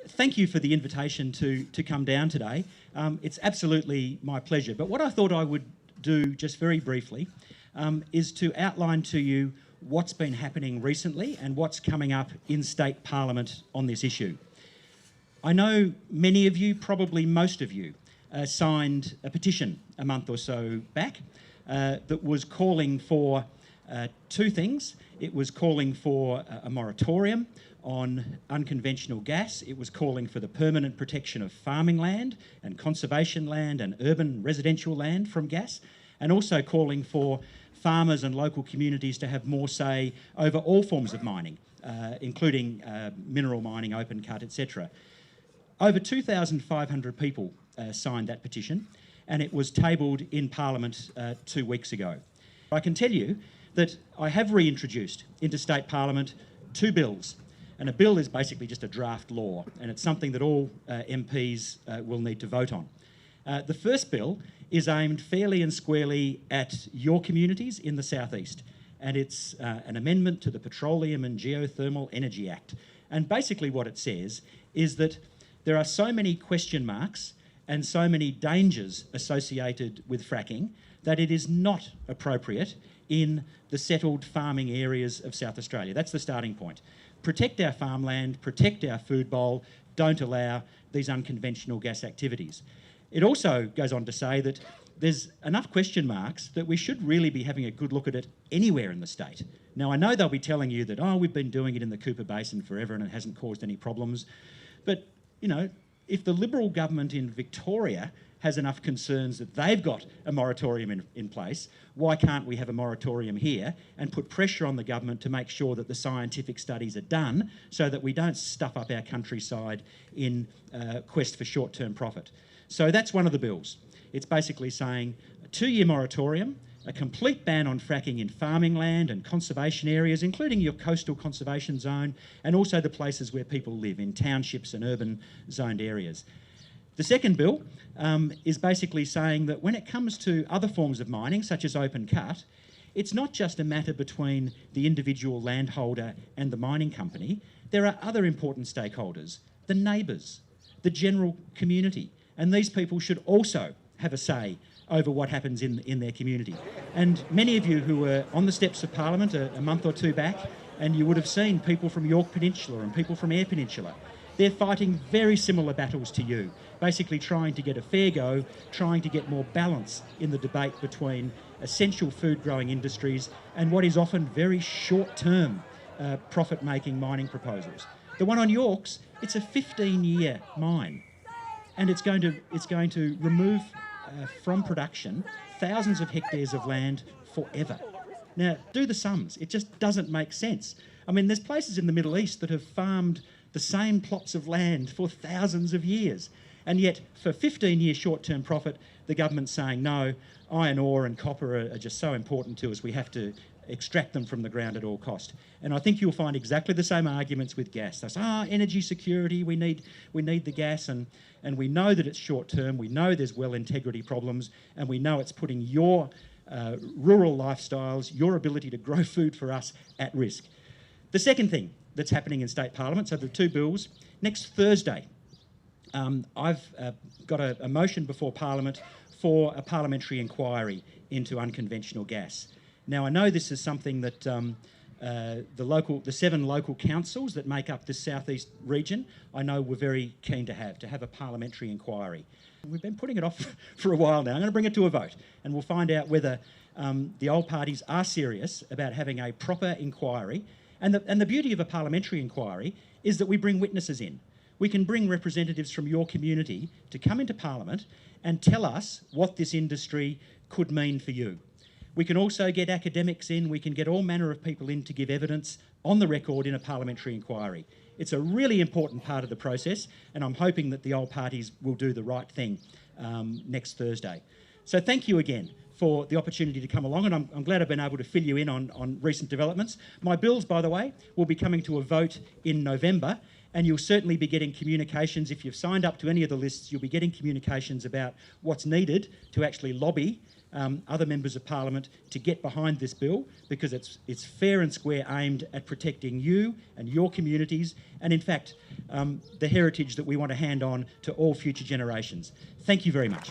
thank you for the invitation to come down today. It's absolutely my pleasure. But what I thought I would do just very briefly is to outline to you what's been happening recently and what's coming up in State Parliament on this issue. I know many of you, probably most of you, signed a petition a month or so back that was calling for two things. It was calling for a moratorium on unconventional gas. It was calling for the permanent protection of farming land and conservation land and urban residential land from gas, and also calling for farmers and local communities to have more say over all forms of mining, including mineral mining, open cut, etc. Over 2,500 people signed that petition, and it was tabled in Parliament 2 weeks ago. I can tell you that I have reintroduced into State Parliament two bills, and a bill is basically just a draft law, and it's something that all MPs will need to vote on. The first bill is aimed fairly and squarely at your communities in the southeast, and it's an amendment to the Petroleum and Geothermal Energy Act. And basically what it says is that there are so many question marks and so many dangers associated with fracking that it is not appropriate in the settled farming areas of South Australia. That's the starting point. Protect our farmland, protect our food bowl, don't allow these unconventional gas activities. It also goes on to say that there's enough question marks that we should really be having a good look at it anywhere in the state. Now, I know they'll be telling you that, oh, we've been doing it in the Cooper Basin forever and it hasn't caused any problems. But, you know, if the Liberal government in Victoria has enough concerns that they've got a moratorium in place, why can't we have a moratorium here and put pressure on the government to make sure that the scientific studies are done so that we don't stuff up our countryside in quest for short-term profit? So that's one of the bills. It's basically saying a 2-year moratorium, a complete ban on fracking in farming land and conservation areas, including your coastal conservation zone, and also the places where people live, in townships and urban zoned areas. The second bill is basically saying that when it comes to other forms of mining, such as open cut, it's not just a matter between the individual landholder and the mining company. There are other important stakeholders, the neighbours, the general community, and these people should also have a say over what happens in their community. And many of you who were on the steps of Parliament a month or two back, and you would have seen people from York Peninsula and people from Eyre Peninsula, they're fighting very similar battles to you, basically trying to get a fair go, trying to get more balance in the debate between essential food-growing industries and what is often very short-term profit-making mining proposals. The one on York's, it's a 15-year mine, and it's going to remove from production thousands of hectares of land forever. Now, do the sums. It just doesn't make sense. I mean, there's places in the Middle East that have farmed the same plots of land for thousands of years. And yet, for 15-year short-term profit, the government's saying, no, iron ore and copper are just so important to us, we have to extract them from the ground at all cost. And I think you'll find exactly the same arguments with gas. They say, energy security, we need the gas, and we know that it's short-term, we know there's well integrity problems, and we know it's putting your rural lifestyles, your ability to grow food for us at risk. The second thing that's happening in State Parliament, so the two bills, next Thursday, I've got a motion before Parliament for a parliamentary inquiry into unconventional gas. Now, I know this is something that the 7 local councils that make up this southeast region, I know were very keen to have a parliamentary inquiry. We've been putting it off for a while now. I'm going to bring it to a vote, and we'll find out whether the old parties are serious about having a proper inquiry. And the beauty of a parliamentary inquiry is that we bring witnesses in. We can bring representatives from your community to come into Parliament and tell us what this industry could mean for you. We can also get academics in, we can get all manner of people in to give evidence on the record in a parliamentary inquiry. It's a really important part of the process, and I'm hoping that the old parties will do the right thing next Thursday. So thank you again for the opportunity to come along, and I'm glad I've been able to fill you in on recent developments. My bills, by the way, will be coming to a vote in November, and you'll certainly be getting communications. If you've signed up to any of the lists, you'll be getting communications about what's needed to actually lobby other members of Parliament to get behind this bill, because it's fair and square, aimed at protecting you and your communities, and in fact the heritage that we want to hand on to all future generations. Thank you very much.